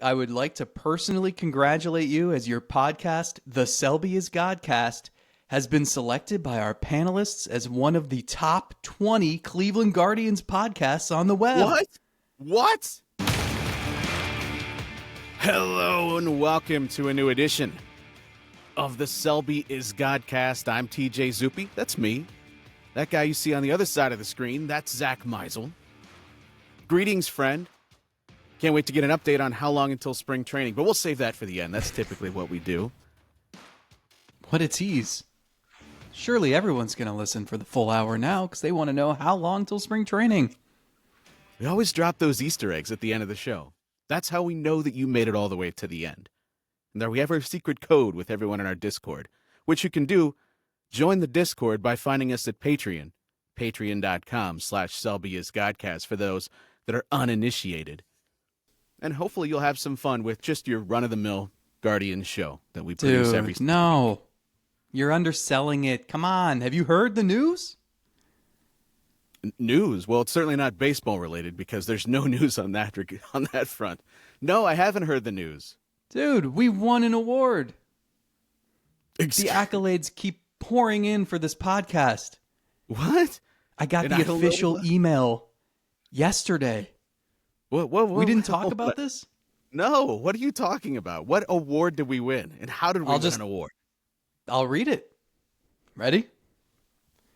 I would like to personally congratulate you as your podcast, The Selby is Godcast, has been selected by our panelists as one of the top 20 Cleveland Guardians podcasts on the web. What? Hello and welcome to a new edition of The Selby is Godcast. I'm T.J. Zuppy. That's me. That guy you see on the other side of the screen, that's Zach Meisel. Greetings, friend. Can't wait to get an update on how long until spring training, but we'll save that for the end. That's typically what we do. What a tease. Surely everyone's going to listen for the full hour now because they want to know how long till spring training. We always drop those Easter eggs at the end of the show. That's how we know that you made it all the way to the end. And there we have our secret code with everyone in our Discord, which you can do. Join the Discord by finding us at Patreon, patreon.com/SelbyIsGodcast for those that are uninitiated. And hopefully you'll have some fun with just your run-of-the-mill Guardians show that we produce every Sunday. No. You're underselling it. Come on. Have you heard the news? News? Well, it's certainly not baseball-related because there's no news on that front. No, I haven't heard the news. Dude, we won an award. The accolades keep pouring in for this podcast. What? I got the official email yesterday. What? We didn't talk about this? No. What are you talking about? What award did we win? And how did we win an award? I'll read it. Ready?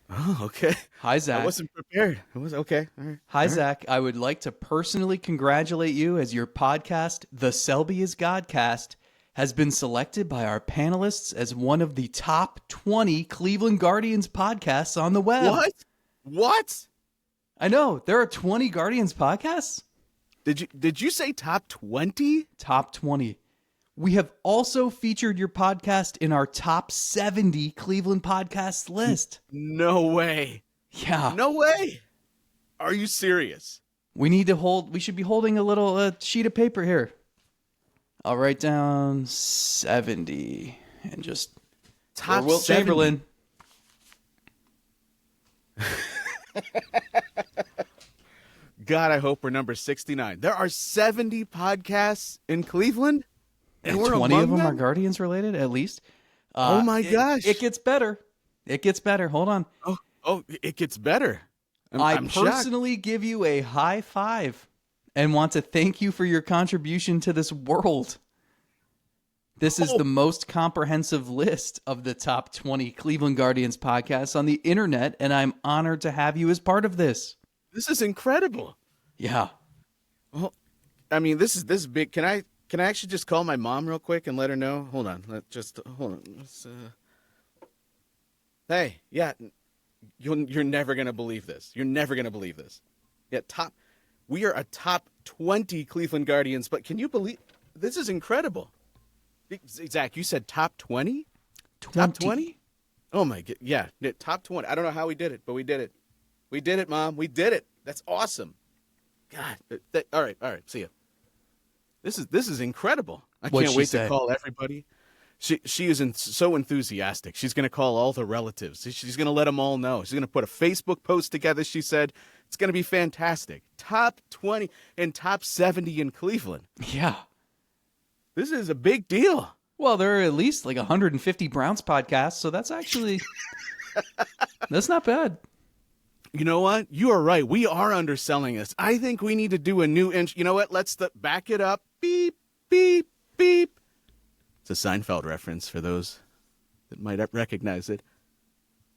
Oh, okay. Hi, Zach. I wasn't prepared. It was okay. All right. Hi, Zach. I would like to personally congratulate you as your podcast, The Selby is Godcast, has been selected by our panelists as one of the top 20 Cleveland Guardians podcasts on the web. What? I know. There are 20 Guardians podcasts. Did you say top 20? Top 20. We have also featured your podcast in our top 70 Cleveland podcasts list. No way. Yeah. No way. Are you serious? We should be holding a little sheet of paper here. I'll write down 70 and just top Wilt 70. Chamberlain. God, I hope we're number 69. There are 70 podcasts in Cleveland, and we're 20 of them them? are Guardians related, at least. Oh my gosh! It gets better. It gets better. Hold on. Oh, it gets better. I'm shocked. personally give you a high five and want to thank you for your contribution to this world. This is the most comprehensive list of the top 20 Cleveland Guardians podcasts on the internet, and I'm honored to have you as part of this. This is incredible. Yeah. Well, I mean, this is big. Can I actually just call my mom real quick and let her know? Hold on. Hold on. Hey, yeah, you're never gonna believe this. You're never gonna believe this. Yeah, we are a top 20 Cleveland Guardians, but can you believe this is incredible? Zach, you said top 20? Top 20? Oh my god, yeah, top 20. I don't know how we did it, but we did it. We did it, Mom. We did it. That's awesome. God. All right. See ya. This is incredible. I can't wait to call everybody. She is so enthusiastic. She's going to call all the relatives. She's going to let them all know. She's going to put a Facebook post together. She said it's going to be fantastic. Top 20 and top 70 in Cleveland. Yeah. This is a big deal. Well, there are at least like 150 Browns podcasts, so that's actually that's not bad. You know what? You are right. We are underselling this. I think we need to do a new you know what? Let's back it up. Beep, beep, beep. It's a Seinfeld reference for those that might recognize it.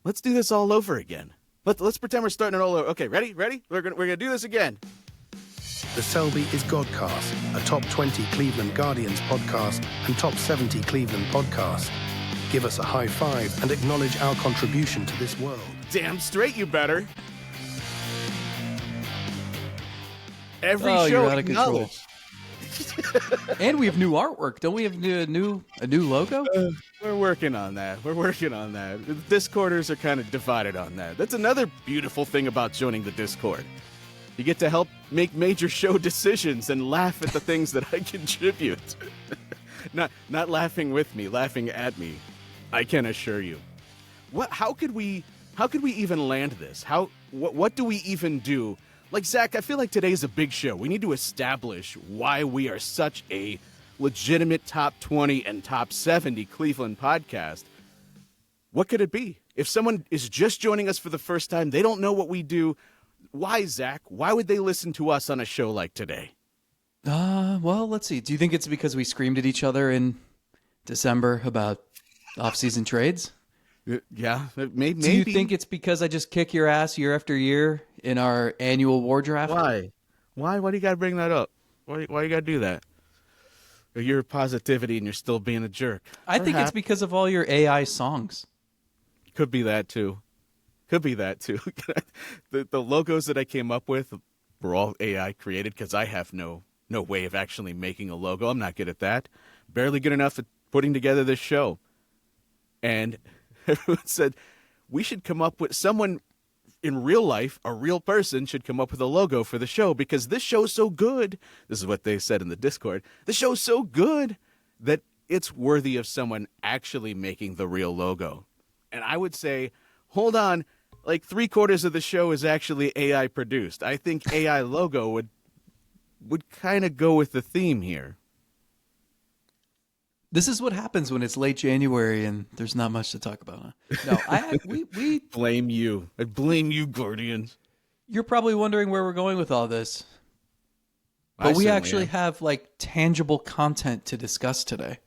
Let's do this all over again. Let's pretend we're starting it all over. Okay, ready? We're gonna do this again. The Selby is Godcast, a top 20 Cleveland Guardians podcast and top 70 Cleveland podcast. Give us a high five and acknowledge our contribution to this world. Damn straight you better. Every Oh, show you're out of control. acknowledge. And we have new artwork. Don't we have a new logo? We're working on that. The Discorders are kind of divided on that. That's another beautiful thing about joining the Discord. You get to help make major show decisions and laugh at the things that I contribute. Not laughing with me, laughing at me. I can assure you. How could we even land this? What do we even do Like, Zach, I feel like today is a big show. We need to establish why we are such a legitimate top 20 and top 70 Cleveland podcast. What could it be? If someone is just joining us for the first time, they don't know what we do. Why, Zach? Why would they listen to us on a show like today? Well, let's see. Do you think it's because we screamed at each other in December about off-season trades? Yeah, maybe. Do you think it's because I just kick your ass year after year in our annual war draft? Why? Why do you got to bring that up? Why you got to do that? Your positivity and you're still being a jerk. I think it's because of all your AI songs. Could be that too. The logos that I came up with were all AI created because I have no way of actually making a logo. I'm not good at that. Barely good enough at putting together this show. And everyone said we should come up with someone in real life, a real person should come up with a logo for the show because this show's so good. This is what they said in the Discord. The show's so good that it's worthy of someone actually making the real logo. And I would say, hold on, like 3/4 of the show is actually AI produced. I think AI logo would kind of go with the theme here. This is what happens when it's late January and there's not much to talk about. Huh? No, we blame you. I blame you, Guardians. You're probably wondering where we're going with all this. But we actually have like tangible content to discuss today.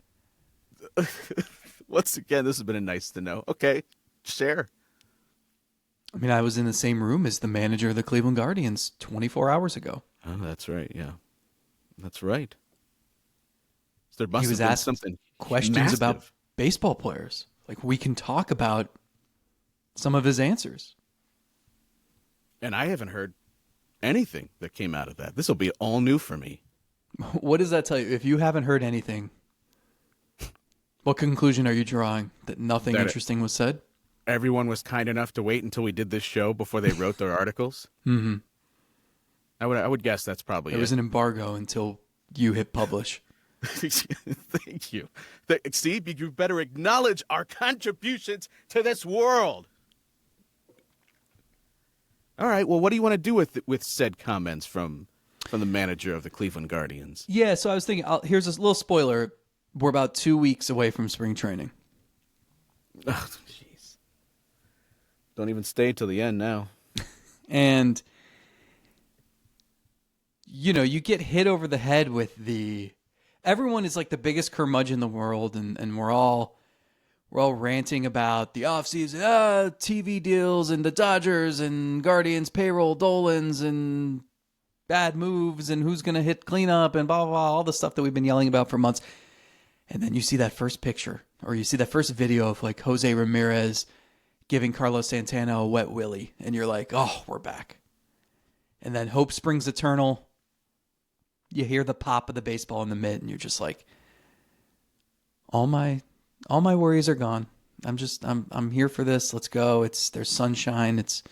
Once again, this has been a nice to know. Okay, share. I mean, I was in the same room as the manager of the Cleveland Guardians 24 hours ago. Oh, that's right. Yeah, that's right. There must he was have been asking something questions massive about baseball players. Like, we can talk about some of his answers. And I haven't heard anything that came out of that. This will be all new for me. What does that tell you? If you haven't heard anything, what conclusion are you drawing? That nothing interesting was said? Everyone was kind enough to wait until we did this show before they wrote their articles? Mm-hmm. I would guess that's probably it. It was an embargo until you hit publish. Thank you. Steve, you better acknowledge our contributions to this world. All right, well, what do you want to do with said comments from the manager of the Cleveland Guardians? Yeah, so I was thinking, here's a little spoiler. We're about 2 weeks away from spring training. Oh, jeez. Don't even stay till the end now. And, you know, you get hit over the head with everyone is like the biggest curmudgeon in the world, and we're all ranting about the offseason, TV deals and the Dodgers and Guardians payroll Dolans and bad moves and who's going to hit cleanup and blah, blah, blah, all the stuff that we've been yelling about for months. And then you see that first picture or you see that first video of like Jose Ramirez giving Carlos Santana a wet willy. And you're like, oh, we're back. And then hope springs eternal. You hear the pop of the baseball in the mitt, and you're just like, all my worries are gone. I'm here for this. Let's go. There's sunshine. It's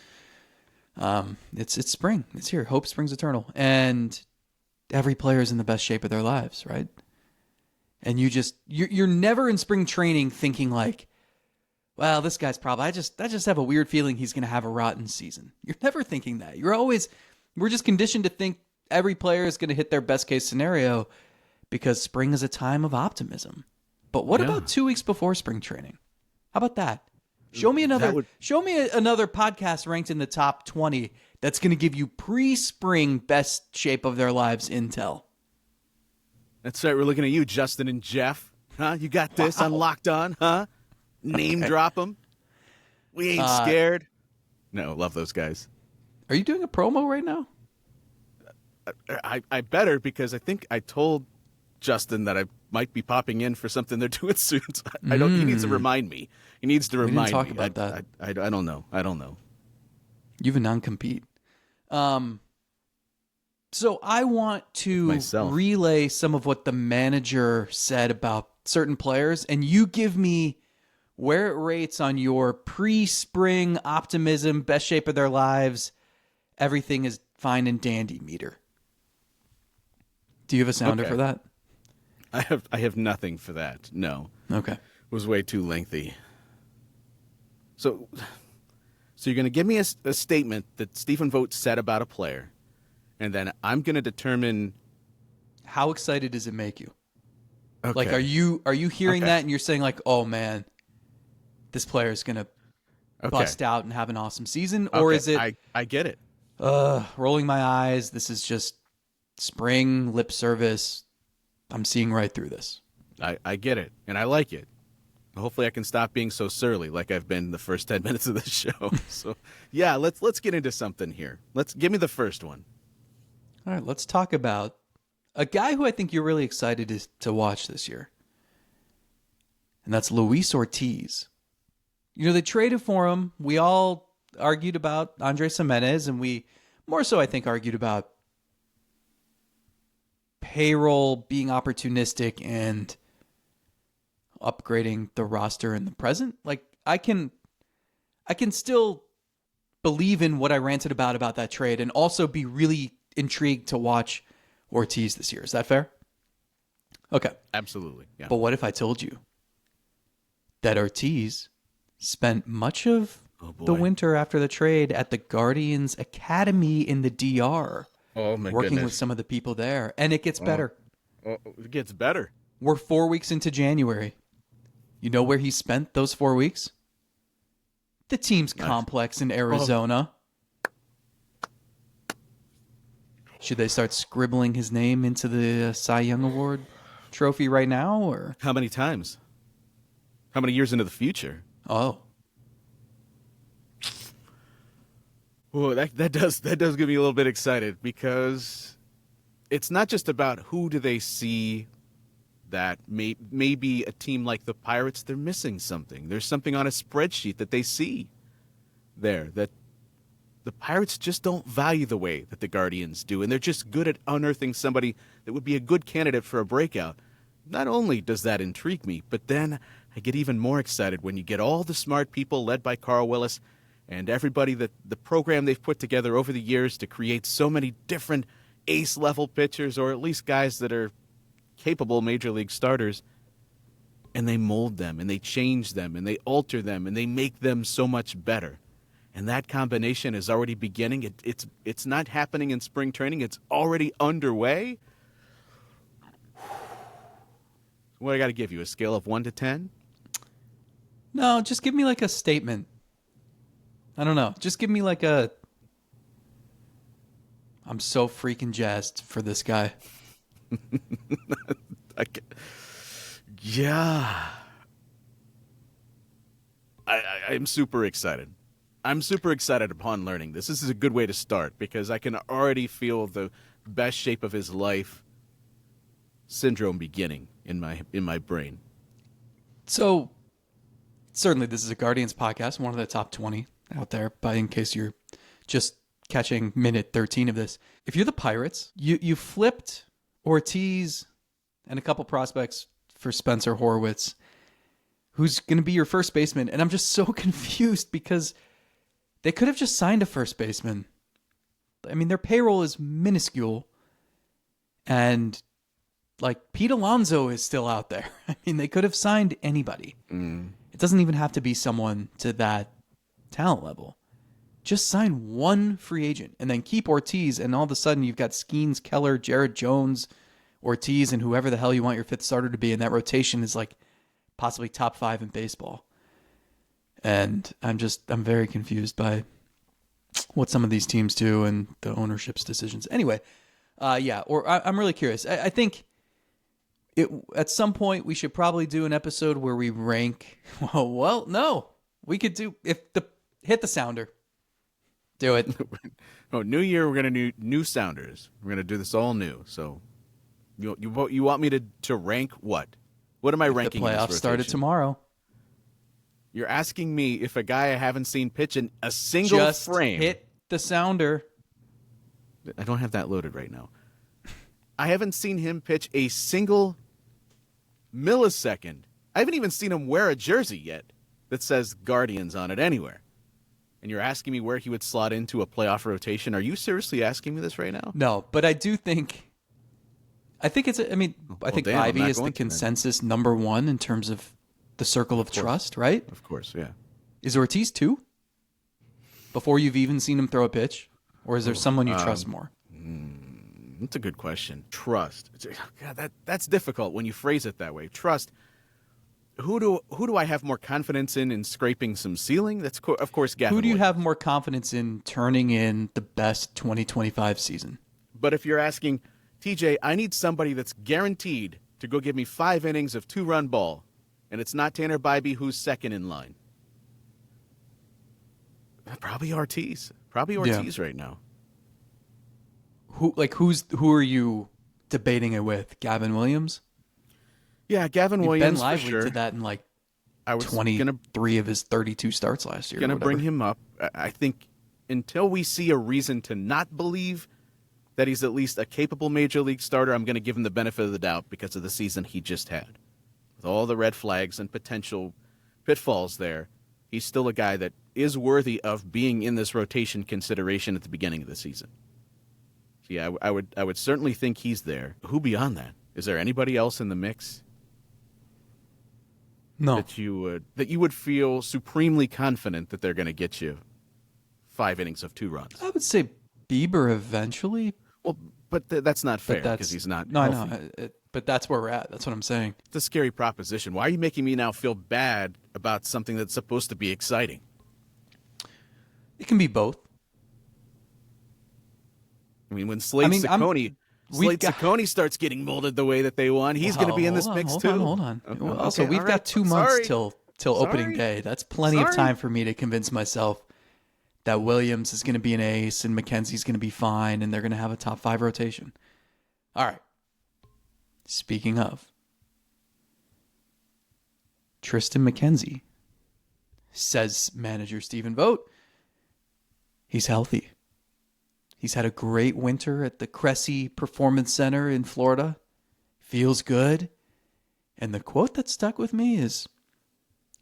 spring. It's here. Hope springs eternal. And every player is in the best shape of their lives, right? And you're never in spring training thinking like, well, this guy's probably I just have a weird feeling he's gonna have a rotten season. You're never thinking that. We're just conditioned to think every player is going to hit their best case scenario because spring is a time of optimism. But what about 2 weeks before spring training? How about that? Show me another podcast ranked in the top 20 that's going to give you pre-spring best shape of their lives intel. That's right. We're looking at you, Justin and Jeff. Huh? You got this on Locked On, huh? Name drop them. We ain't scared. No, love those guys. Are you doing a promo right now? I better, because I think I told Justin that I might be popping in for something they're doing soon. So he needs to remind me. He needs to remind me. We didn't talk about that. I don't know. You have a non-compete. So I want to relay some of what the manager said about certain players, and you give me where it rates on your pre-spring optimism, best shape of their lives, everything is fine and dandy meter. Do you have a sounder for that? I have nothing for that. No. Okay. It was way too lengthy. So you're going to give me a statement that Stephen Vogt said about a player, and then I'm going to determine. How excited does it make you? Okay. Like, are you hearing Okay. that and you're saying like, oh man, this player is gonna Okay. bust out and have an awesome season, or Okay. is it I get it. rolling my eyes? This is just spring lip service. I'm seeing right through this. I get it, and I like it. Hopefully, I can stop being so surly like I've been the first 10 minutes of this show. So, yeah, let's get into something here. Give me the first one. All right, let's talk about a guy who I think you're really excited to watch this year, and that's Luis Ortiz. You know, they traded for him. We all argued about Andres Gimenez, and we more so, I think, argued about payroll being opportunistic and upgrading the roster in the present. Like, I can still believe in what I ranted about that trade and also be really intrigued to watch Ortiz this year. Is that fair? Okay. Absolutely. Yeah. But what if I told you that Ortiz spent much of the winter after the trade at the Guardians Academy in the DR, Oh my working goodness. with some of the people there, and it gets better. Oh, it gets better. We're 4 weeks into January. You know where he spent those 4 weeks? The team's complex in Arizona. Should they start scribbling his name into the Cy Young Award trophy right now, or? How many times? How many years into the future? Oh, Whoa, that does get me a little bit excited, because it's not just about who do they see that maybe a team like the Pirates, they're missing something. There's something on a spreadsheet that they see there that the Pirates just don't value the way that the Guardians do, and they're just good at unearthing somebody that would be a good candidate for a breakout. Not only does that intrigue me, but then I get even more excited when you get all the smart people led by Carl Willis and everybody that the program they've put together over the years to create so many different ace-level pitchers, or at least guys that are capable major league starters, and they mold them, and they change them, and they alter them, and they make them so much better. And that combination is already beginning. It's not happening in spring training. It's already underway. What I got to give you, a scale of 1 to 10? no, just give me like a statement. I don't know. Just give me like a, I'm so freaking jazzed for this guy. Yeah. I'm super excited. I'm super excited upon learning this. This is a good way to start, because I can already feel the best shape of his life syndrome beginning in my brain. So, certainly this is a Guardians podcast, one of the top 20 out there, but in case you're just catching minute 13 of this. If you're the Pirates, you flipped Ortiz and a couple prospects for Spencer Horwitz, who's going to be your first baseman, and I'm just so confused because they could have just signed a first baseman. I mean, their payroll is minuscule, and like Pete Alonso is still out there. I mean, they could have signed anybody. It doesn't even have to be someone to that talent level. Just sign one free agent and then keep Ortiz, and all of a sudden you've got Skeens, Keller, Jared Jones, Ortiz, and whoever the hell you want your fifth starter to be, and that rotation is like possibly top 5 in baseball. And I'm very confused by what some of these teams do and the ownership's decisions. Anyway, I'm really curious. I think at some point we should probably do an episode where we rank. Well, no, we could do hit the sounder. Do it. Oh, new year, we're gonna do new sounders. We're gonna do this all new. So, you want me to rank what? What am I ranking? The in this playoffs started rotation? tomorrow. You're asking me if a guy I haven't seen pitch in a single Just frame. hit the sounder. I don't have that loaded right now. I haven't seen him pitch a single millisecond. I haven't even seen him wear a jersey yet that says Guardians on it anywhere. And you're asking me where he would slot into a playoff rotation? Are you seriously asking me this right now? No, but I do think. I think it's. I think damn, I'm Ivy not is the going to then. consensus number 1 in terms of the circle of trust, right? Of course, yeah. Is Ortiz 2? Before you've even seen him throw a pitch? Or is there someone you trust more? That's a good question. Trust. God, that's difficult when you phrase it that way. Trust. Who do I have more confidence in scraping some ceiling? That's of course Gavin Who do you Williams. have more confidence in turning in the best 2025 season? But if you're asking, TJ, I need somebody that's guaranteed to go give me 5 innings of 2-run ball, and it's not Tanner Bybee who's second in line. Probably Ortiz. Right now. Who are you debating it with? Gavin Williams? Yeah, Gavin Ben Williams Lively for sure. did that in like I was 23 of his 32 starts last year. Gonna bring him up. I think until we see a reason to not believe that he's at least a capable major league starter, I'm going to give him the benefit of the doubt because of the season he just had. With all the red flags and potential pitfalls there, he's still a guy that is worthy of being in this rotation consideration at the beginning of the season. So yeah, I would certainly think he's there. Who beyond that? Is there anybody else in the mix? No. That you would feel supremely confident that they're going to get you 5 innings of 2 runs? I would say Bieber eventually. Well, but that's not fair because he's not No, healthy. I know. But that's where we're at. That's what I'm saying. It's a scary proposition. Why are you making me now feel bad about something that's supposed to be exciting? It can be both. I mean, when Slade Ciccone starts getting molded the way that they want, he's going to be in this mix too. Hold on. Okay, Well, also, okay, we've all got right. 2 months Sorry. till opening day. That's plenty of time for me to convince myself that Williams is going to be an ace and McKenzie's going to be fine and they're going to have a top 5 rotation. All right. Speaking of, Tristan McKenzie, says manager Stephen Vogt, he's healthy. He's had a great winter at the Cressy Performance Center in Florida. Feels good. And the quote that stuck with me is,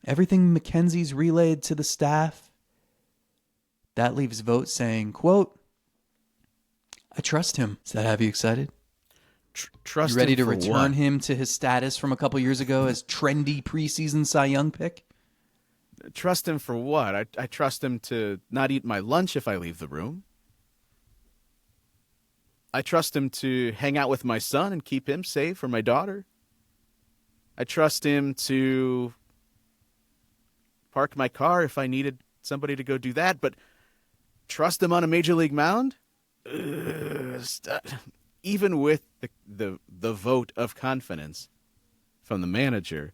everything McKenzie's relayed to the staff, that leaves Vogt saying, quote, I trust him. Does that have you excited? Trust You ready him to for return what? him to his status from a couple years ago as trendy preseason Cy Young pick? Trust him for what? I trust him to not eat my lunch if I leave the room. I trust him to hang out with my son and keep him safe, or my daughter. I trust him to park my car if I needed somebody to go do that, but trust him on a major league mound? Even with the vote of confidence from the manager,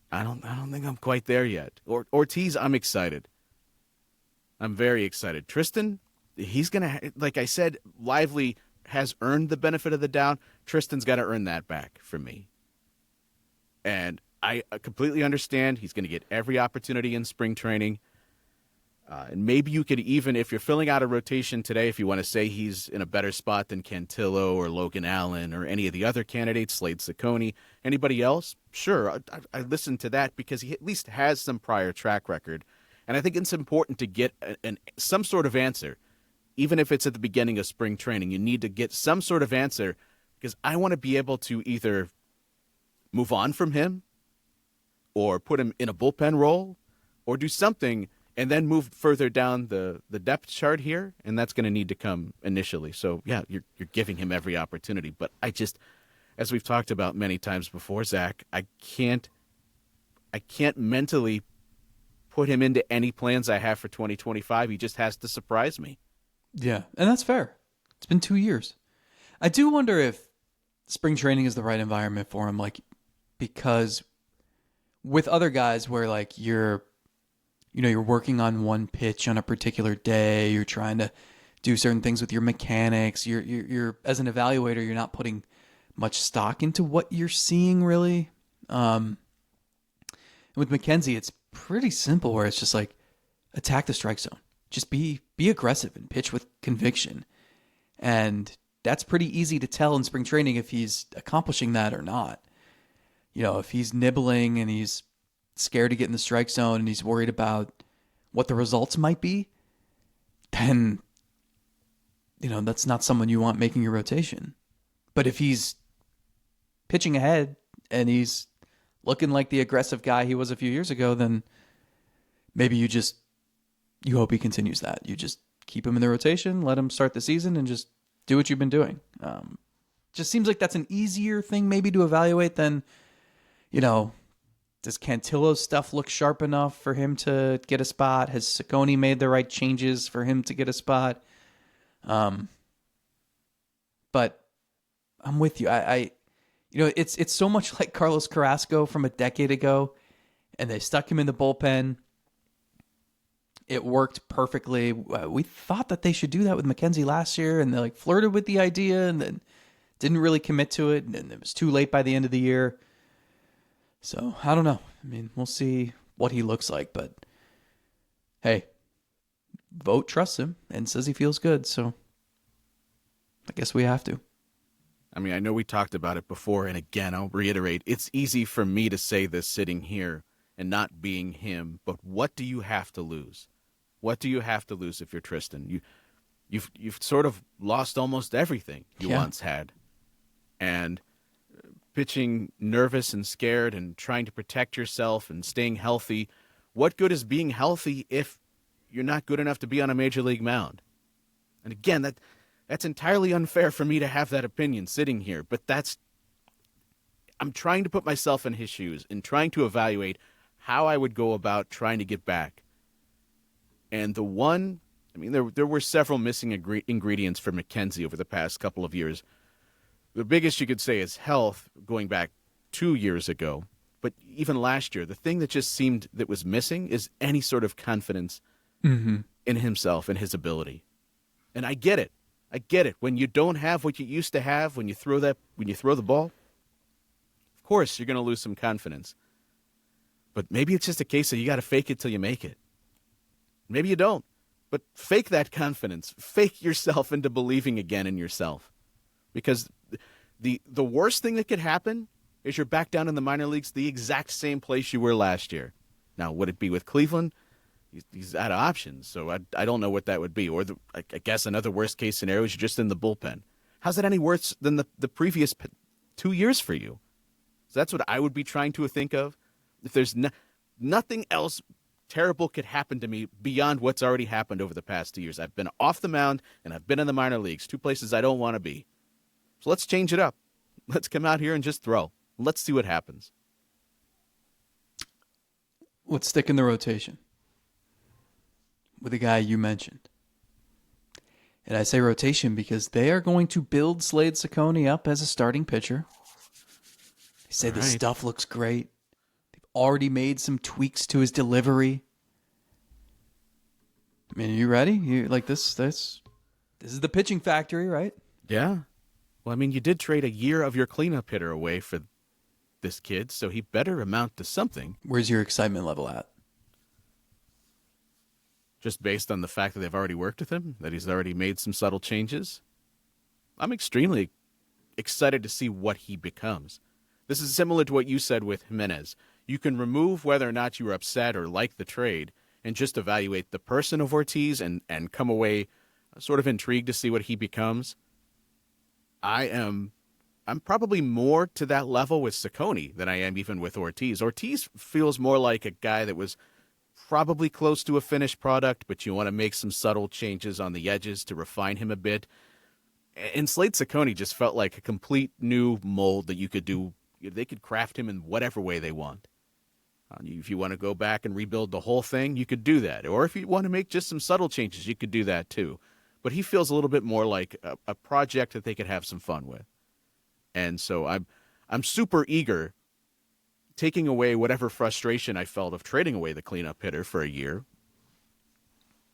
I don't think I'm quite there yet. Ortiz, I'm excited. I'm very excited. Tristan, he's gonna, like I said, Lively has earned the benefit of the doubt. Tristan's got to earn that back from me. And I completely understand he's going to get every opportunity in spring training. And maybe you could even, if you're filling out a rotation today, if you want to say he's in a better spot than Cantillo or Logan Allen or any of the other candidates, Slade Ciccone, anybody else, sure, I listen to that because he at least has some prior track record. And I think it's important to get some sort of answer. Even if it's at the beginning of spring training, you need to get some sort of answer because I want to be able to either move on from him or put him in a bullpen role or do something and then move further down the depth chart here, and that's going to need to come initially. So, yeah, you're giving him every opportunity. But I just, as we've talked about many times before, Zach, I can't mentally put him into any plans I have for 2025. He just has to surprise me. Yeah, and that's fair. It's been 2 years. I do wonder if spring training is the right environment for him, like, because with other guys where like you're working on one pitch on a particular day, you're trying to do certain things with your mechanics, you're as an evaluator, you're not putting much stock into what you're seeing really. And with McKenzie, it's pretty simple where it's just like attack the strike zone. Just be aggressive and pitch with conviction. And that's pretty easy to tell in spring training if he's accomplishing that or not. You know, if he's nibbling and he's scared to get in the strike zone and he's worried about what the results might be, then, that's not someone you want making your rotation. But if he's pitching ahead and he's looking like the aggressive guy he was a few years ago, then maybe you hope he continues that. You just keep him in the rotation, let him start the season, and just do what you've been doing. Just seems like that's an easier thing maybe to evaluate than, does Cantillo's stuff look sharp enough for him to get a spot? Has Ciccone made the right changes for him to get a spot? But I'm with you. It's so much like Carlos Carrasco from a decade ago, and they stuck him in the bullpen. It worked perfectly. We thought that they should do that with McKenzie last year, and they flirted with the idea and then didn't really commit to it, and it was too late by the end of the year. So, I don't know. I mean, we'll see what he looks like, but hey, Vogt trusts him and says he feels good, so I guess we have to. I mean, I know we talked about it before, and again, I'll reiterate, it's easy for me to say this sitting here and not being him, but what do you have to lose? What do you have to lose if you're Tristan? You've sort of lost almost everything you once had. And pitching nervous and scared and trying to protect yourself and staying healthy, what good is being healthy if you're not good enough to be on a major league mound? And again, that's entirely unfair for me to have that opinion sitting here, but I'm trying to put myself in his shoes and trying to evaluate how I would go about trying to get back. And there were several missing ingredients for McKenzie over the past couple of years. The biggest you could say is health, going back 2 years ago. But even last year, the thing that just seemed that was missing is any sort of confidence in himself and his ability. And I get it. When you don't have what you used to have, when you throw the ball, of course you're going to lose some confidence. But maybe it's just a case of you got to fake it till you make it. Maybe you don't. But fake that confidence. Fake yourself into believing again in yourself. Because the worst thing that could happen is you're back down in the minor leagues the exact same place you were last year. Now, would it be with Cleveland? He's out of options, so I don't know what that would be. Or I guess another worst-case scenario is you're just in the bullpen. How's that any worse than the previous 2 years for you? So that's what I would be trying to think of. If there's nothing else terrible could happen to me beyond what's already happened over the past 2 years. I've been off the mound, and I've been in the minor leagues, two places I don't want to be. So let's change it up. Let's come out here and just throw. Let's see what happens. Let's stick in the rotation with the guy you mentioned. And I say rotation because they are going to build Slade Ciccone up as a starting pitcher. They say the stuff looks great. They've already made some tweaks to his delivery. I mean, are you ready? You like this? This is the pitching factory, right? Yeah. Well, I mean, you did trade a year of your cleanup hitter away for this kid, so he better amount to something. Where's your excitement level at? Just based on the fact that they've already worked with him, that he's already made some subtle changes. I'm extremely excited to see what he becomes. This is similar to what you said with Jimenez. You can remove whether or not you were upset or like the trade and just evaluate the person of Ortiz and come away sort of intrigued to see what he becomes. I'm probably more to that level with Ciccone than I am even with Ortiz. Ortiz feels more like a guy that was probably close to a finished product, but you want to make some subtle changes on the edges to refine him a bit. And Slade Ciccone just felt like a complete new mold that you could do. They could craft him in whatever way they want. If you want to go back and rebuild the whole thing, you could do that. Or if you want to make just some subtle changes, you could do that too. But he feels a little bit more like a project that they could have some fun with. And so I'm super eager, taking away whatever frustration I felt of trading away the cleanup hitter for a year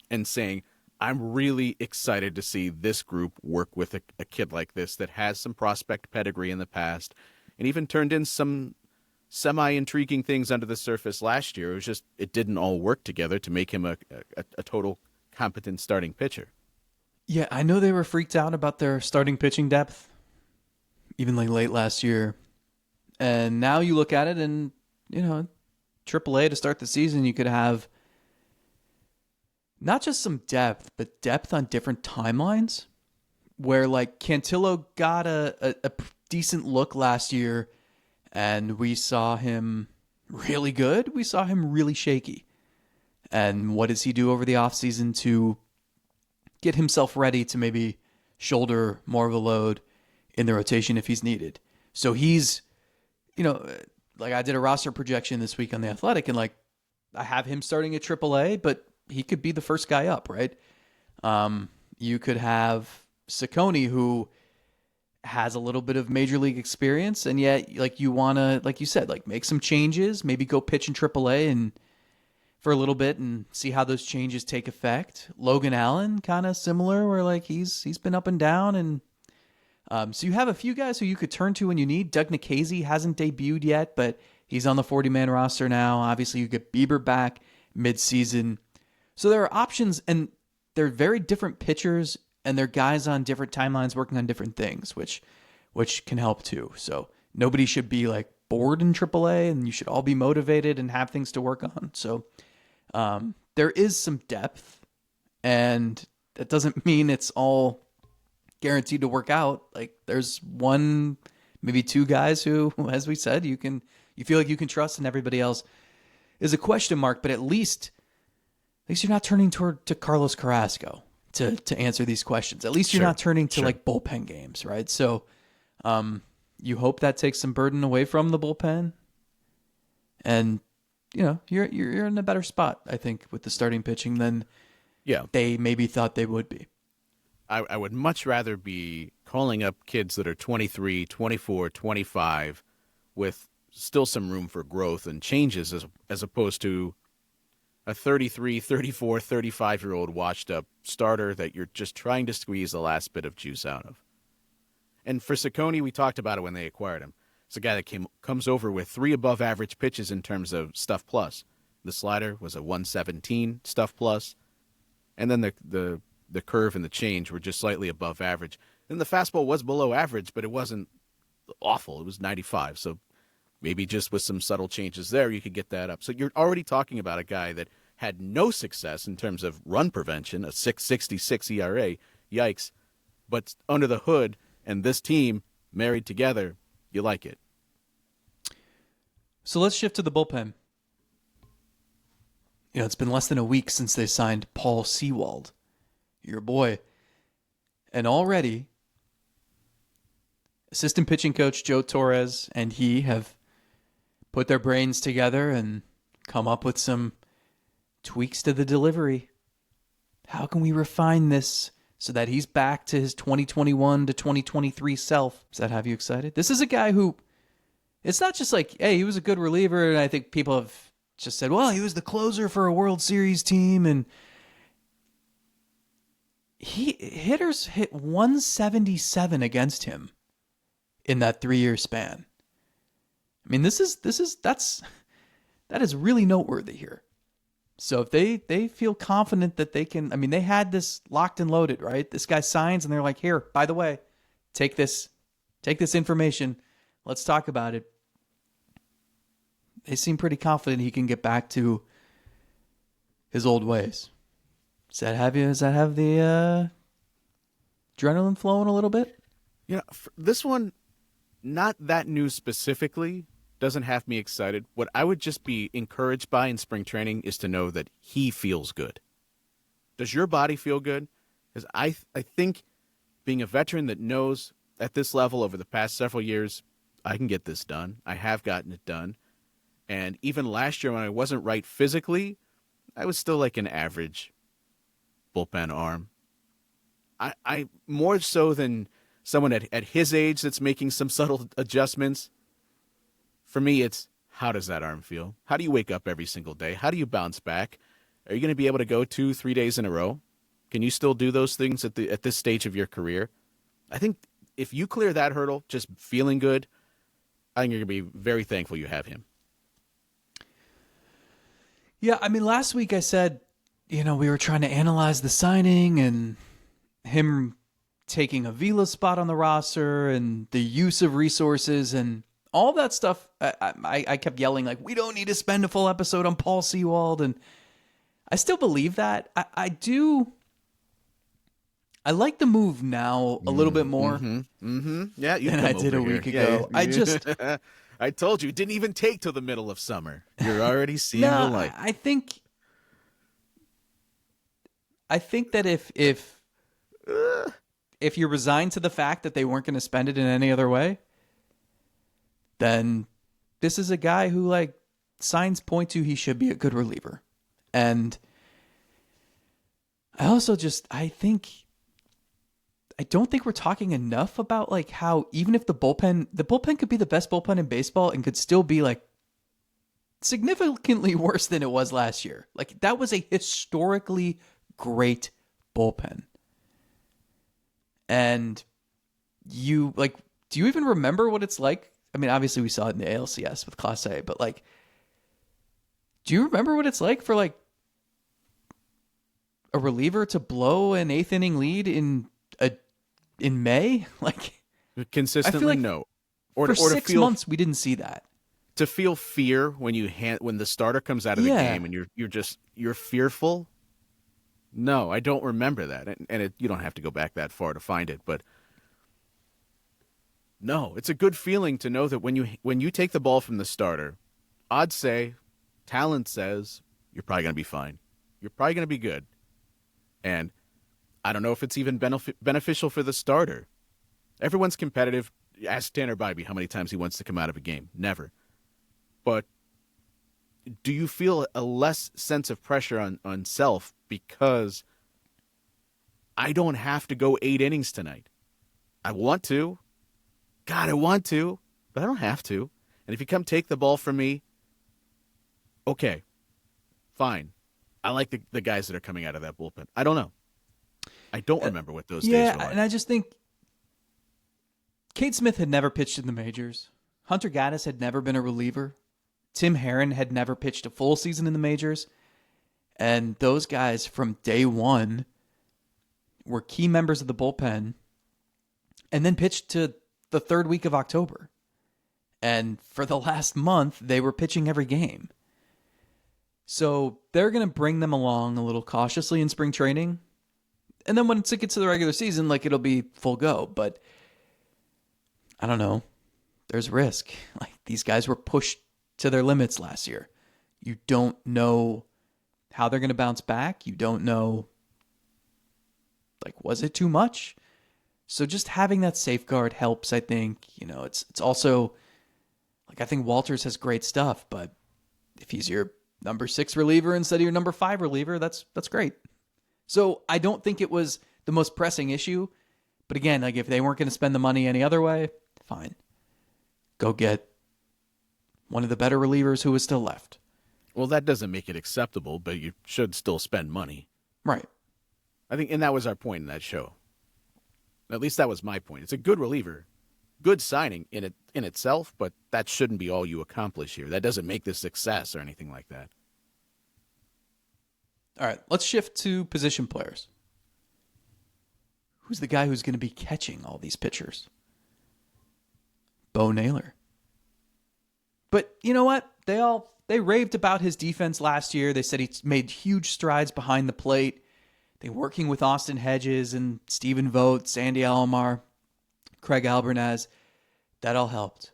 and saying, I'm really excited to see this group work with a kid like this that has some prospect pedigree in the past and even turned in some semi-intriguing things under the surface last year. It was just, it didn't all work together to make him a total competent starting pitcher. Yeah, I know they were freaked out about their starting pitching depth, even like late last year. And now you look at it and, AAA to start the season, you could have not just some depth, but depth on different timelines where like Cantillo got a decent look last year and we saw him really good. We saw him really shaky. And what does he do over the offseason to get himself ready to maybe shoulder more of a load in the rotation if he's needed. So he's, like I did a roster projection this week on The Athletic, and like I have him starting at AAA, but he could be the first guy up, right? You could have Ciccone, who has a little bit of major league experience, and yet like you want to, like you said, like make some changes, maybe go pitch in AAA and for a little bit and see how those changes take effect. Logan Allen, kind of similar, where like he's been up and down, and so you have a few guys who you could turn to when you need. Doug Nikhazy hasn't debuted yet, but he's on the 40-man roster now. Obviously, you get Bieber back mid-season. So there are options, and they're very different pitchers, and they're guys on different timelines working on different things, which can help too. So nobody should be like bored in AAA, and you should all be motivated and have things to work on. So there is some depth, and that doesn't mean it's all guaranteed to work out. Like there's one, maybe two guys who, as we said, you feel like you can trust, and everybody else is a question mark. But at least you're not turning to Carlos Carrasco to answer these questions. At least you're not turning to like bullpen games, right? So you hope that takes some burden away from the bullpen, and you're in a better spot, I think, with the starting pitching than they maybe thought they would be. I would much rather be calling up kids that are 23, 24, 25 with still some room for growth and changes as opposed to a 33, 34, 35-year-old washed-up starter that you're just trying to squeeze the last bit of juice out of. And for Ciccone, we talked about it when they acquired him. It's a guy that comes over with 3 above-average pitches in terms of stuff plus. The slider was a 117 stuff plus, and then the curve and the change were just slightly above average. And the fastball was below average, but it wasn't awful. It was 95, so maybe just with some subtle changes there, you could get that up. So you're already talking about a guy that had no success in terms of run prevention, a 6.66 ERA. Yikes. But under the hood, and this team married together, you like it. So let's shift to the bullpen. It's been less than a week since they signed Paul Sewald, your boy. And already, assistant pitching coach Joe Torres and he have put their brains together and come up with some tweaks to the delivery. How can we refine this so that he's back to his 2021 to 2023 self? Does that have you excited? This is a guy who, it's not just like, hey, he was a good reliever, and I think people have just said, well, he was the closer for a World Series team, and hitters hit 177 against him in that 3-year span. I mean, that is really noteworthy here. So if they feel confident that they can, I mean, they had this locked and loaded, right? This guy signs and they're like, here, by the way, take this information. Let's talk about it. They seem pretty confident he can get back to his old ways. Does that have the adrenaline flowing a little bit? This one, not that news specifically, doesn't have me excited. What I would just be encouraged by in spring training is to know that he feels good. Does your body feel good? Because I think being a veteran that knows at this level over the past several years, I can get this done. I have gotten it done. And even last year when I wasn't right physically, I was still like an average bullpen arm. I more so than someone at his age that's making some subtle adjustments. For me, it's how does that arm feel? How do you wake up every single day? How do you bounce back? Are you going to be able to go 2-3 days in a row? Can you still do those things at this stage of your career? I think if you clear that hurdle, just feeling good, I think you're going to be very thankful you have him. Yeah, I mean, last week I said, we were trying to analyze the signing and him taking a Vila spot on the roster and the use of resources and all that stuff. I kept yelling, like, we don't need to spend a full episode on Paul Sewald. And I still believe that. I do. I like the move now a little bit more Yeah, you than I did a week ago. Yeah, I told you, it didn't even take till the middle of summer. You're already seeing the light. I think that if if you're resigned to the fact that they weren't going to spend it in any other way, then this is a guy who, like, signs point to he should be a good reliever. And I also I don't think we're talking enough about, like, how even if the bullpen could be the best bullpen in baseball and could still be, like, significantly worse than it was last year. Like, that was a historically great bullpen. And do you even remember what it's like? I mean, obviously we saw it in the ALCS with Class A, but, like, do you remember what it's like for, like, a reliever to blow an 8th inning lead in May? Like, consistently, like no. Or for 6 months we didn't see that. To feel fear when the starter comes out of the game and you're fearful. No, I don't remember that, and you don't have to go back that far to find it. But no, it's a good feeling to know that when you take the ball from the starter, odds say, talent says, you're probably going to be fine. You're probably going to be good. And I don't know if it's even beneficial for the starter. Everyone's competitive. Ask Tanner Bybee how many times he wants to come out of a game. Never. But do you feel a less sense of pressure on self because I don't have to go 8 innings tonight? I want to. God, I want to, but I don't have to. And if you come take the ball from me, okay, fine. I like the guys that are coming out of that bullpen. I don't know. I don't remember what those days were like. Yeah, and I just think Cade Smith had never pitched in the majors. Hunter Gaddis had never been a reliever. Tim Herron had never pitched a full season in the majors. And those guys from day one were key members of the bullpen and then pitched to the 3rd week of October. And for the last month, they were pitching every game. So they're going to bring them along a little cautiously in spring training. And then once it gets to the regular season, like, it'll be full go. But I don't know. There's risk. Like, these guys were pushed to their limits last year. You don't know how they're going to bounce back. You don't know, like, was it too much? So just having that safeguard helps, I think. You know, it's also, like, I think Walters has great stuff, but if he's your number 6 reliever instead of your number 5 reliever, that's great. So I don't think it was the most pressing issue. But again, like, if they weren't going to spend the money any other way, fine. Go get one of the better relievers who is still left. Well, that doesn't make it acceptable, but you should still spend money. Right. I think, and that was our point in that show. At least that was my point. It's a good reliever, good signing in itself, but that shouldn't be all you accomplish here. That doesn't make this success or anything like that. All right, let's shift to position players. Who's the guy who's going to be catching all these pitchers? Bo Naylor. But you know what? They raved about his defense last year. They said he made huge strides behind the plate. They working with Austin Hedges and Stephen Vogt, Sandy Alomar, Craig Albernaz. That all helped.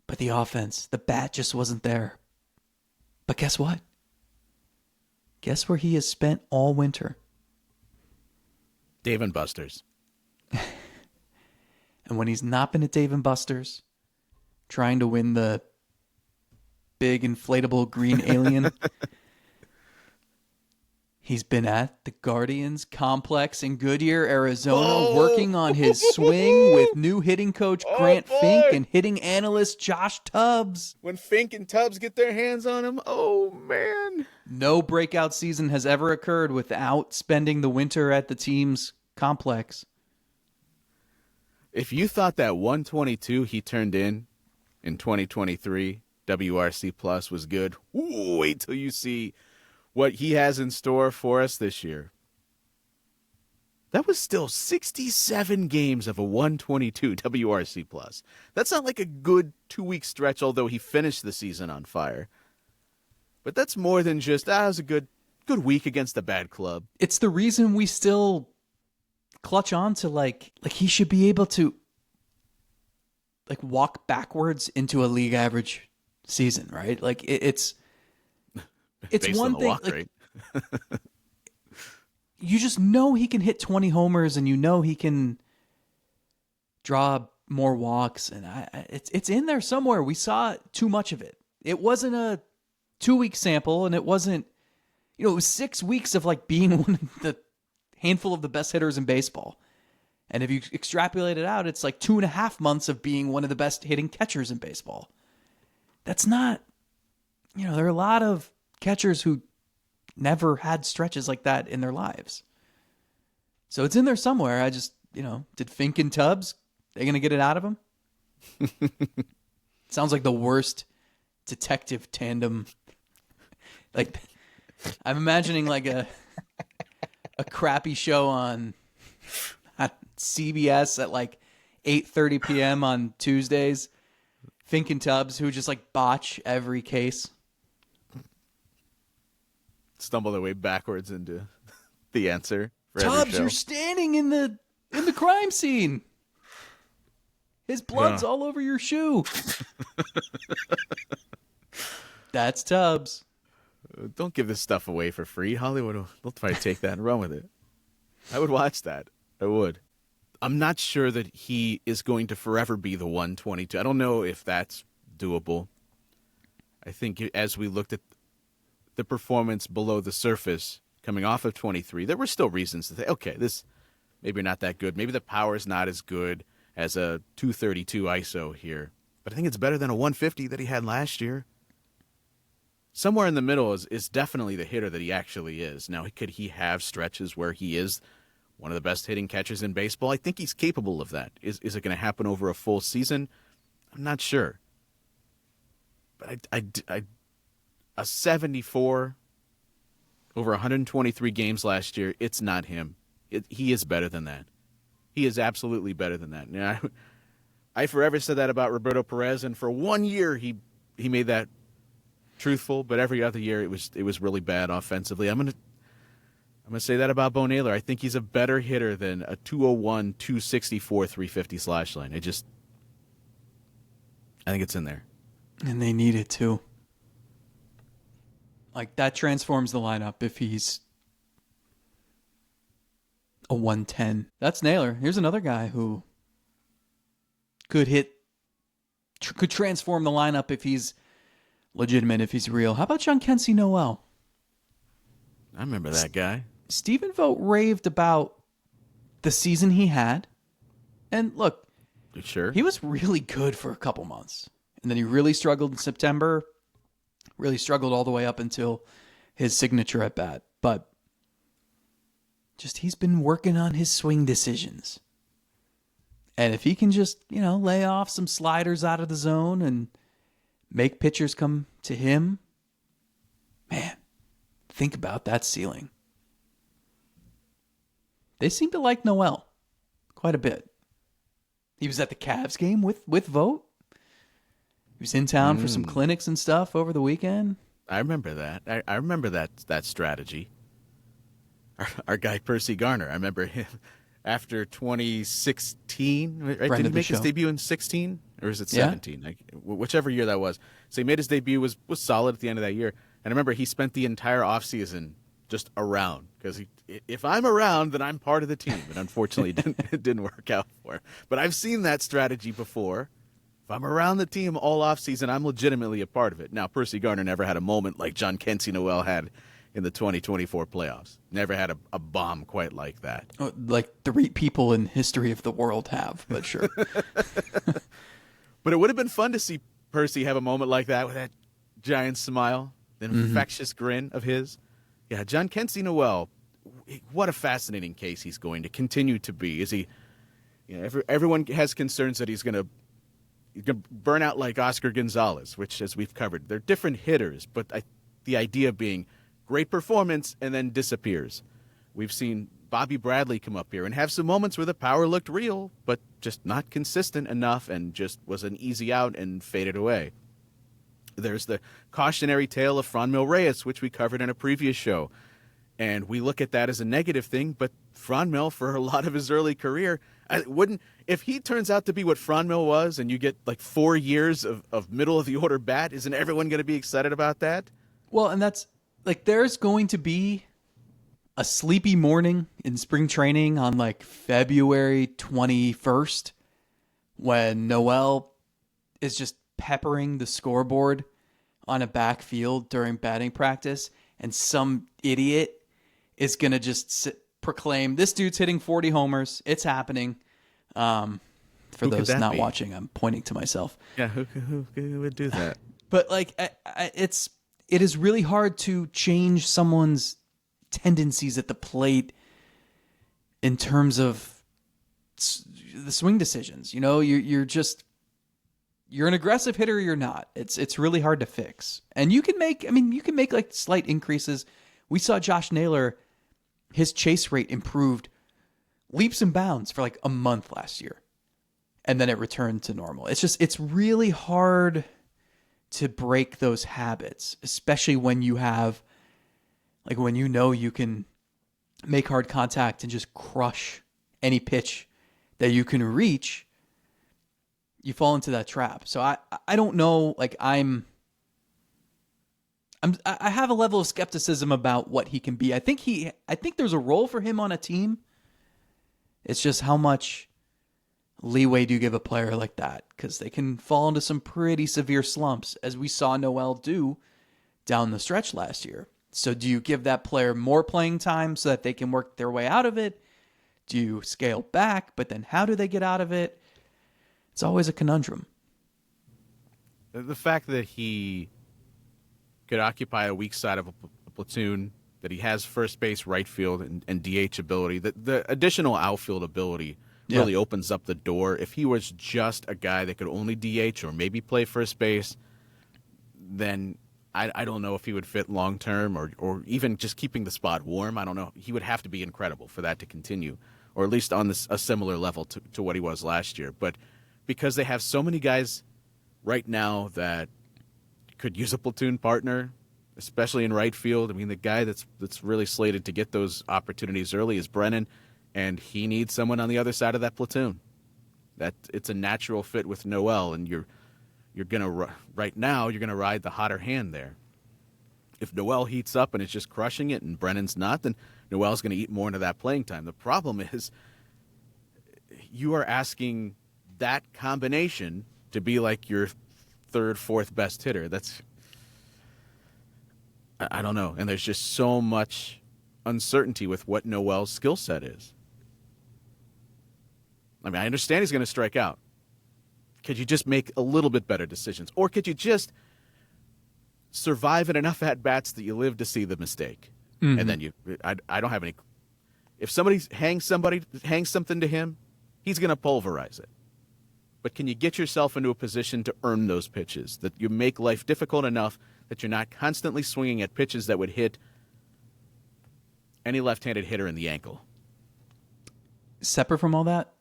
But the offense, the bat just wasn't there. But guess what? Guess where he has spent all winter? Dave & Buster's. And when he's not been at Dave & Buster's, trying to win the big inflatable green alien, he's been at the Guardians Complex in Goodyear, Arizona, working on his swing with new hitting coach Grant Fink and hitting analyst Josh Tubbs. When Fink and Tubbs get their hands on him, oh, man. No breakout season has ever occurred without spending the winter at the team's complex. If you thought that 122 he turned in 2023 WRC Plus was good, wait till you see what he has in store for us this year. That was still 67 games of a 122 WRC Plus. That's not like a good 2-week stretch, although he finished the season on fire. But that's more than just, it was a good week against a bad club. It's the reason we still clutch on to, like he should be able to, like, walk backwards into a league average season, right? Like, it's Based one on the thing. walk Like, rate. you just know he can hit 20 homers, and you know he can draw more walks, and it's in there somewhere. We saw too much of it. It wasn't a 2-week sample, and it wasn't, it was 6 weeks of like being one of the handful of the best hitters in baseball. And if you extrapolate it out, it's like 2.5 months of being one of the best hitting catchers in baseball. That's not, there are a lot of catchers who never had stretches like that in their lives. So it's in there somewhere. I just, did Fink and Tubbs, they going to get it out of him? Sounds like the worst detective tandem. Like, I'm imagining like a crappy show on CBS at like 8:30 p.m. on Tuesdays. Fink and Tubbs, who just like botch every case. Stumble their way backwards into the answer for Tubbs, every show. you're standing in the crime scene. His blood's all over your shoe. That's Tubbs. Don't give this stuff away for free. Hollywood will try to take that and run with it. I would watch that. I would. I'm not sure that he is going to forever be the 122. I don't know if that's doable. I think as we looked at the performance below the surface coming off of 23, there were still reasons to say, okay, this maybe not that good. Maybe the power is not as good as a 232 ISO here. But I think it's better than a 150 that he had last year. Somewhere in the middle is definitely the hitter that he actually is. Now, could he have stretches where he is one of the best hitting catchers in baseball? I think he's capable of that. Is it going to happen over a full season? I'm not sure. But a 74 over 123 games last year, it's not him. He is better than that. He is absolutely better than that. Now, I forever said that about Roberto Perez, and for 1 year he made that truthful, but every other year it was really bad offensively. I'm gonna say that about Bo Naylor. I think he's a better hitter than a 201, 264, 350 slash line. I think it's in there. And they need it too. Like, that transforms the lineup if he's a 110. That's Naylor. Here's another guy who could transform the lineup if he's legitimate, if he's real. How about Giancarlo Noel? I remember that guy. Stephen Vogt raved about the season he had. And look, Sure. he was really good for a couple months. And then he really struggled in September. Really struggled all the way up until his signature at bat. But just, he's been working on his swing decisions. And if he can just, lay off some sliders out of the zone and make pitchers come to him, man, think about that ceiling. They seem to like Noel quite a bit. He was at the Cavs game with Vogt. He was in town for some clinics and stuff over the weekend. I remember that. I remember that strategy. Our guy Percy Garner. I remember him after 2016. Right? Did he make his debut in 16 or is it 17? Yeah. Whichever year that was. So he made his debut, was solid at the end of that year. And I remember he spent the entire offseason just around, because if I'm around, then I'm part of the team. And unfortunately, it didn't work out for him. But I've seen that strategy before. If I'm around the team all offseason, I'm legitimately a part of it. Now, Percy Garner never had a moment like Giancarlo Noel had in the 2024 playoffs. Never had a bomb quite like that. Like 3 people in history of the world have, but sure. But it would have been fun to see Percy have a moment like that with that giant smile, the infectious grin of his. Yeah, Giancarlo Noel, what a fascinating case he's going to continue to be. Is he? Everyone has concerns that he's going to burn out like Oscar Gonzalez, which, as we've covered, they're different hitters, but the idea being great performance and then disappears. We've seen Bobby Bradley come up here and have some moments where the power looked real, but just not consistent enough and just was an easy out and faded away. There's the cautionary tale of Franmil Reyes, which we covered in a previous show. And we look at that as a negative thing, but Franmil, for a lot of his early career, if he turns out to be what Franmil was and you get like 4 years of middle of the order bat, isn't everyone going to be excited about that? Well, and that's like, there's going to be a sleepy morning in spring training on like February 21st when Noel is just peppering the scoreboard on a backfield during batting practice, and some idiot is going to just proclaim, this dude's hitting 40 homers. It's happening. For those not watching, I'm pointing to myself. Yeah, who would do that? But like, it is really hard to change someone's tendencies at the plate in terms of the swing decisions. You know, you're an aggressive hitter or you're not. It's really hard to fix. And you can make like slight increases. We saw Josh Naylor, his chase rate improved leaps and bounds for like a month last year. And then it returned to normal. It's really hard to break those habits, especially when you have, like, when you know you can make hard contact and just crush any pitch that you can reach. You fall into that trap. So I don't know, like, I have a level of skepticism about what he can be. I think there's a role for him on a team. It's just how much leeway do you give a player like that? Because they can fall into some pretty severe slumps, as we saw Noel do down the stretch last year. So do you give that player more playing time so that they can work their way out of it? Do you scale back? But then how do they get out of it? It's always a conundrum. The fact that he could occupy a weak side of a platoon, that he has first base, right field, and DH ability, the additional outfield ability really opens up the door. If he was just a guy that could only DH or maybe play first base, then I don't know if he would fit long term, or even just keeping the spot warm. I don't know. He would have to be incredible for that to continue, or at least on a similar level to what he was last year. But because they have so many guys right now that could use a platoon partner, especially in right field. I mean, the guy that's really slated to get those opportunities early is Brennan, and he needs someone on the other side of that platoon. That it's a natural fit with Noel, and you're gonna right now you're gonna ride the hotter hand there. If Noel heats up and is just crushing it, and Brennan's not, then Noel's gonna eat more into that playing time. The problem is you are asking that combination to be like your third, fourth best hitter. I don't know. And there's just so much uncertainty with what Noel's skill set is. I mean, I understand he's going to strike out. Could you just make a little bit better decisions? Or could you just survive in enough at-bats that you live to see the mistake? Mm-hmm. And then I don't have any. If somebody hangs something to him, he's going to pulverize it. But can you get yourself into a position to earn those pitches, that you make life difficult enough that you're not constantly swinging at pitches that would hit any left-handed hitter in the ankle? Separate from all that,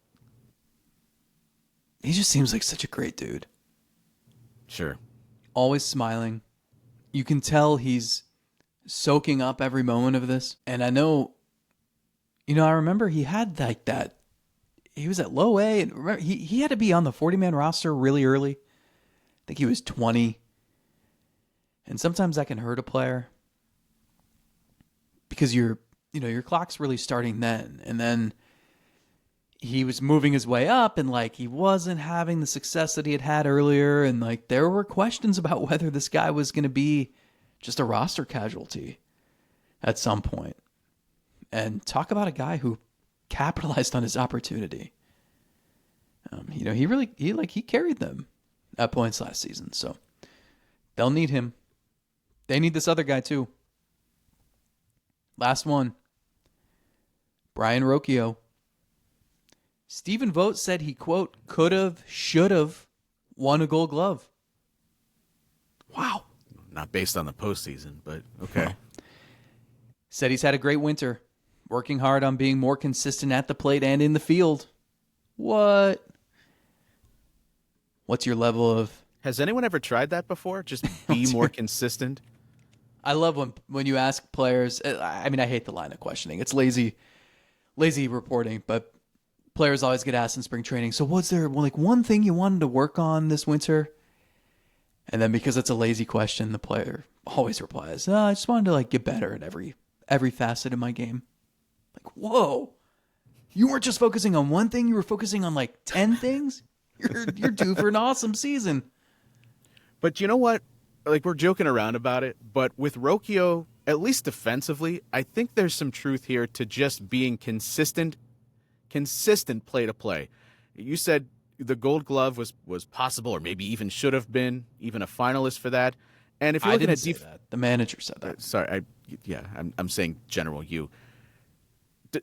he just seems like such a great dude. Sure. Always smiling. You can tell he's soaking up every moment of this. And I know, I remember he had like that. He was at low A, and remember, he had to be on the 40-man roster really early. I think he was 20. And sometimes that can hurt a player because your clock's really starting then. And then he was moving his way up, and like he wasn't having the success that he had earlier, and like there were questions about whether this guy was going to be just a roster casualty at some point. And talk about a guy who capitalized on his opportunity. He carried them at points last season, so they'll need him. They need this other guy too. Last one. Brian Rocchio. Stephen Vogt said he, quote, could've, should've won a Gold Glove. Wow. Not based on the postseason, but okay. Said he's had a great winter, working hard on being more consistent at the plate and in the field. What? What's your level of... Has anyone ever tried that before? Just be more consistent? I love when you ask players... I mean, I hate the line of questioning. It's lazy reporting, but players always get asked in spring training, so what's there one thing you wanted to work on this winter? And then because it's a lazy question, the player always replies, I just wanted to get better at every facet of my game. Like, whoa. You weren't just focusing on one thing, you were focusing on like 10 things? You're due for an awesome season. But you know what? Like, we're joking around about it, but with Rocchio, at least defensively, I think there's some truth here to just being consistent play to play. You said the Gold Glove was possible, or maybe even should have been even a finalist for that. And if you're looking at that. The manager said that. Sorry, I'm saying general you.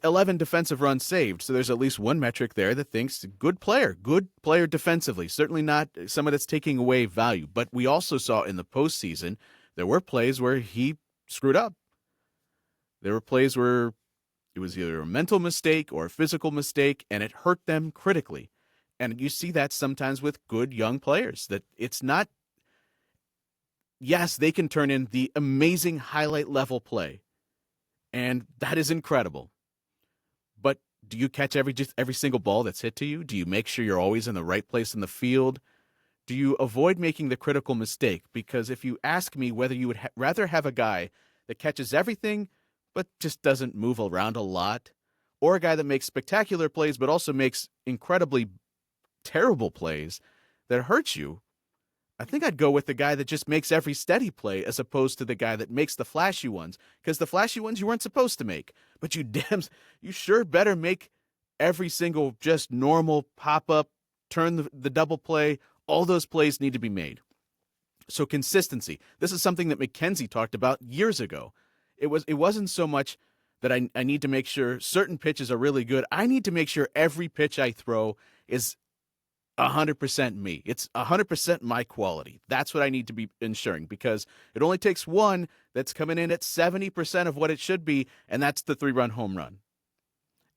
11 defensive runs saved, so there's at least one metric there that thinks good player defensively. Certainly not someone that's taking away value. But we also saw in the postseason there were plays where he screwed up. There were plays where it was either a mental mistake or a physical mistake, and it hurt them critically. And you see that sometimes with good young players, that it's not, yes, they can turn in the amazing highlight level play, and that is incredible. But do you catch every single ball that's hit to you? Do you make sure you're always in the right place in the field? Do you avoid making the critical mistake? Because if you ask me whether you would rather have a guy that catches everything but just doesn't move around a lot, or a guy that makes spectacular plays but also makes incredibly terrible plays that hurts you, I think I'd go with the guy that just makes every steady play as opposed to the guy that makes the flashy ones, because the flashy ones you weren't supposed to make. But you sure better make every single just normal pop-up, turn the double play. All those plays need to be made. So consistency. This is something that McKenzie talked about years ago. It wasn't so much that I need to make sure certain pitches are really good. I need to make sure every pitch I throw is 100% me. It's 100% my quality. That's what I need to be ensuring, because it only takes one that's coming in at 70% of what it should be, and that's the 3-run home run.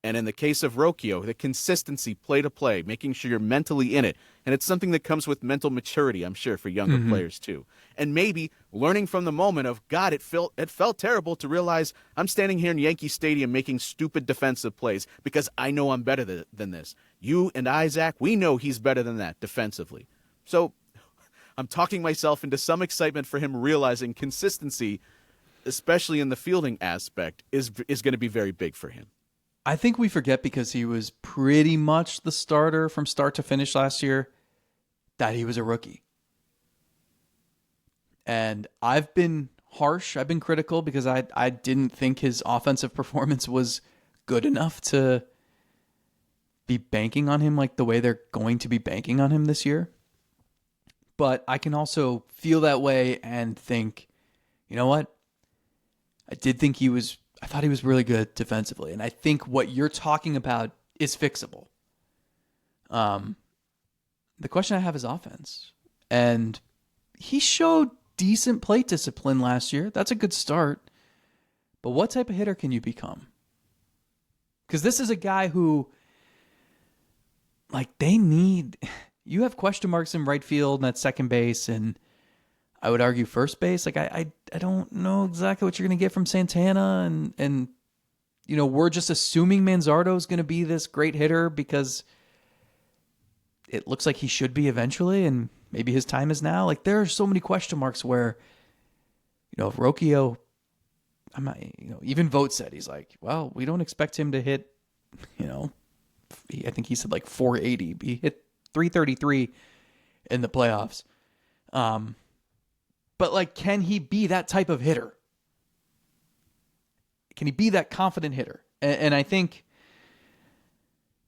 And in the case of Rocchio, the consistency, play to play, making sure you're mentally in it. And it's something that comes with mental maturity, I'm sure, for younger players too. And maybe learning from the moment of, God, it felt terrible to realize I'm standing here in Yankee Stadium making stupid defensive plays because I know I'm better than this. You and I, Zach, we know he's better than that defensively. So I'm talking myself into some excitement for him realizing consistency, especially in the fielding aspect, is going to be very big for him. I think we forget, because he was pretty much the starter from start to finish last year, that he was a rookie. And I've been harsh. I've been critical because I didn't think his offensive performance was good enough to be banking on him like the way they're going to be banking on him this year. But I can also feel that way and think, you know what? I thought he was really good defensively. And I think what you're talking about is fixable. The question I have is offense. And he showed decent plate discipline last year. That's a good start. But what type of hitter can you become? Because this is a guy who, like, you have question marks in right field and at second base, and I would argue first base. Like, I don't know exactly what you're going to get from Santana, and you know, we're just assuming Manzardo is going to be this great hitter because it looks like he should be eventually, and maybe his time is now. Like, there are so many question marks where, you know, if Rocchio, even Vogt said, he's like, well, we don't expect him to hit, you know, I think he said like 480. He hit 333 in the playoffs. But, like, can he be that type of hitter? Can he be that confident hitter? And I think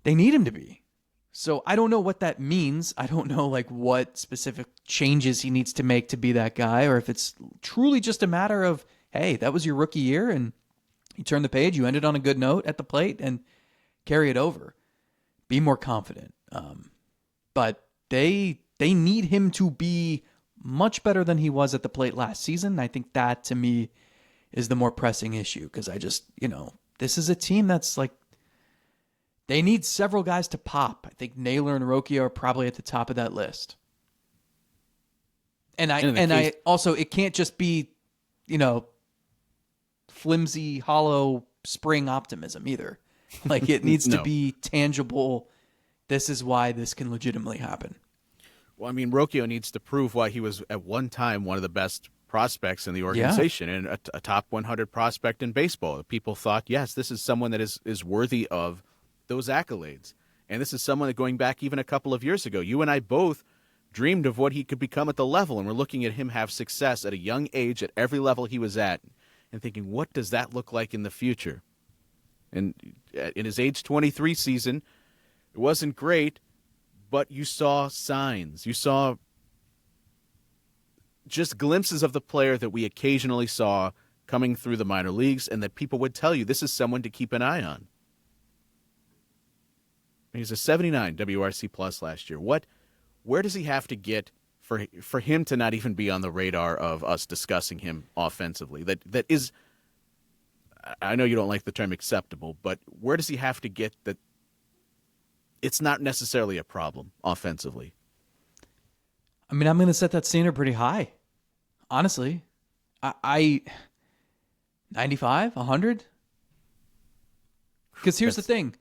they need him to be. So I don't know what that means. I don't know, like, what specific changes he needs to make to be that guy, or if it's truly just a matter of, hey, that was your rookie year, and you turned the page, you ended on a good note at the plate, and carry it over. Be more confident. But they need him to be much better than he was at the plate last season. I think that, to me, is the more pressing issue, because I just, you know, this is a team that's like, they need several guys to pop. I think Naylor and Rocchio are probably at the top of that list. And I also, it can't just be, you know, flimsy, hollow spring optimism either. Like, it needs to be tangible. This is why this can legitimately happen. Well, I mean, Rocchio needs to prove why he was at one time one of the best prospects in the organization and a top 100 prospect in baseball. People thought, yes, this is someone that is worthy of those accolades. And this is someone that, going back even a couple of years ago, you and I both dreamed of what he could become at the level, and we're looking at him have success at a young age at every level he was at and thinking, what does that look like in the future? And in his age 23 season, it wasn't great, but you saw signs. You saw just glimpses of the player that we occasionally saw coming through the minor leagues, and that people would tell you this is someone to keep an eye on. He's a 79 WRC plus last year. Where does he have to get for him to not even be on the radar of us discussing him offensively? That is, I know you don't like the term acceptable, but where does he have to get that it's not necessarily a problem offensively? I mean, I'm going to set that standard pretty high. Honestly, I 95, 100. Because here's the thing.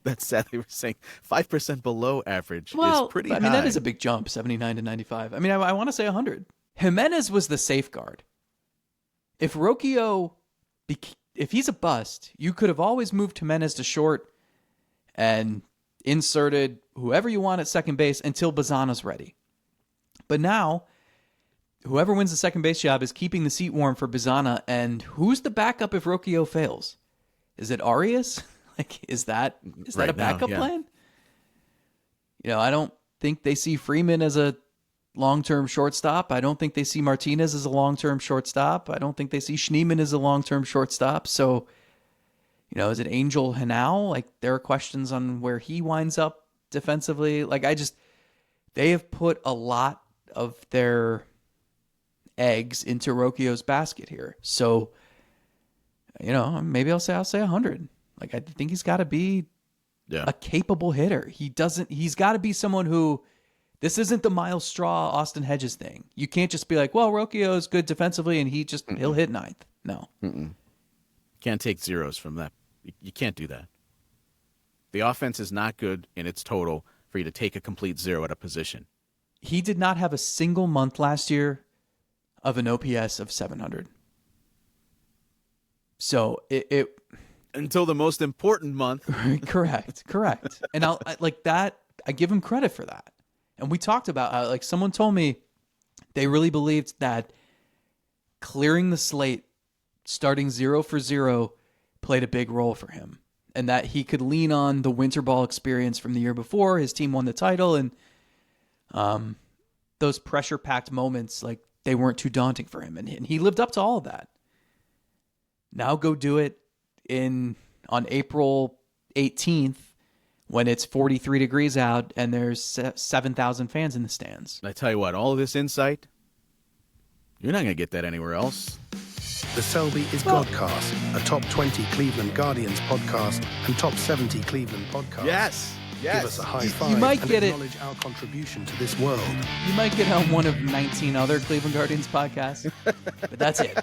That's sadly we're saying 5% below average is pretty high. I mean, that is a big jump, 79 to 95. I mean, I want to say 100. Jimenez was the safeguard. If Rocchio, if he's a bust, you could have always moved Jimenez to short and inserted whoever you want at second base until Bazana's ready. But now, whoever wins the second base job is keeping the seat warm for Bazana. And who's the backup if Rocchio fails? Is it Arias? Like, is that right a backup now, yeah. plan? You know, I don't think they see Freeman as a long-term shortstop. I don't think they see Martinez as a long-term shortstop. I don't think they see Schneemann as a long-term shortstop. So, you know, is it Angel Hanau? Like, there are questions on where he winds up defensively. Like, they have put a lot of their eggs into Rocchio's basket here. So, you know, maybe I'll say 100. Like, I think he's got to be a capable hitter. He's got to be someone who, this isn't the Miles Straw, Austin Hedges thing. You can't just be like, well, Rocchio is good defensively and he'll hit ninth. No. Can't take zeros from that. You can't do that. The offense is not good in its total for you to take a complete zero at a position. He did not have a single month last year of an OPS of 700. So it until the most important month. Correct. And I give him credit for that. And we talked about how, like, someone told me they really believed that clearing the slate, starting 0 for 0, played a big role for him. And that he could lean on the winter ball experience from the year before. His team won the title, and those pressure-packed moments, like, they weren't too daunting for him. And he lived up to all of that. Now go do it on April 18th when it's 43 degrees out and there's 7,000 fans in the stands. I tell you what, all of this insight, you're not going to get that anywhere else. The Selby is Godcast, a top 20 Cleveland Guardians podcast and top 70 Cleveland podcast. Yes. Give us a high five you might and get acknowledge our contribution to this world. You might get on one of 19 other Cleveland Guardians podcasts, but that's it.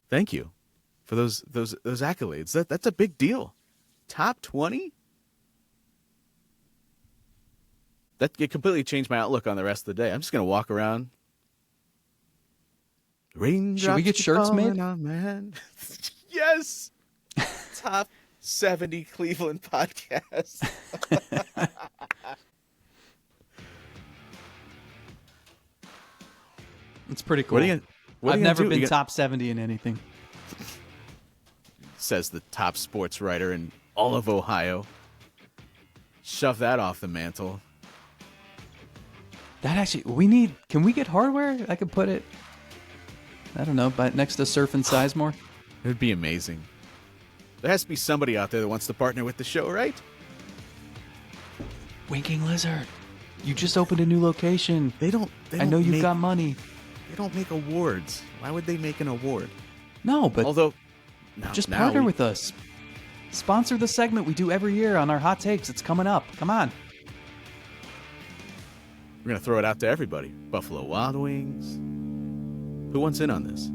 Thank you for those accolades. That's a big deal. Top 20? It completely changed my outlook on the rest of the day. I'm just going to walk around. Should we get shirts made? On, man. Yes. Top 70 Cleveland podcasts. It's pretty cool. What I've never been top 70 in anything. Says the top sports writer in all of Ohio. Shove that off the mantle. That actually, can we get hardware? I could put it, I don't know, next to Surf and Sizemore. It would be amazing. There has to be somebody out there that wants to partner with the show, right? Winking Lizard, you just opened a new location. They don't I know you've got money. They don't make awards. Why would they make an award? No, but although just partner with us. Sponsor the segment we do every year on our hot takes. It's coming up. Come on. We're going to throw it out to everybody. Buffalo Wild Wings. Who wants in on this?